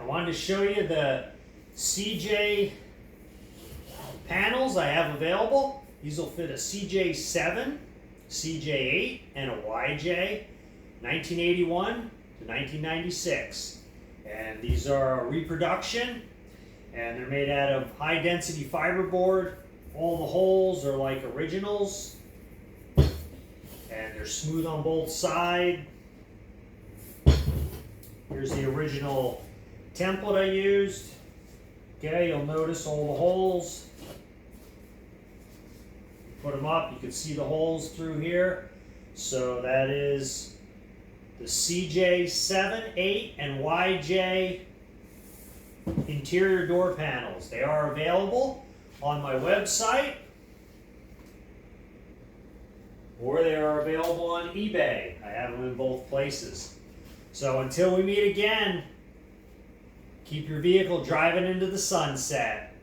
wanted to show you the CJ panels I have available. These will fit a CJ7, CJ8, and a YJ, 1981 to 1996. And these are a reproduction, and they're made out of high density fiberboard. All the holes are like originals, and they're smooth on both sides. Here's the original template I used. Okay, you'll notice all the holes. Put them up, you can see the holes through here. So that is the CJ7, 8, and YJ interior door panels. They are available on my website, or they are available on eBay. I have them in both places. So until we meet again, keep your vehicle driving into the sunset.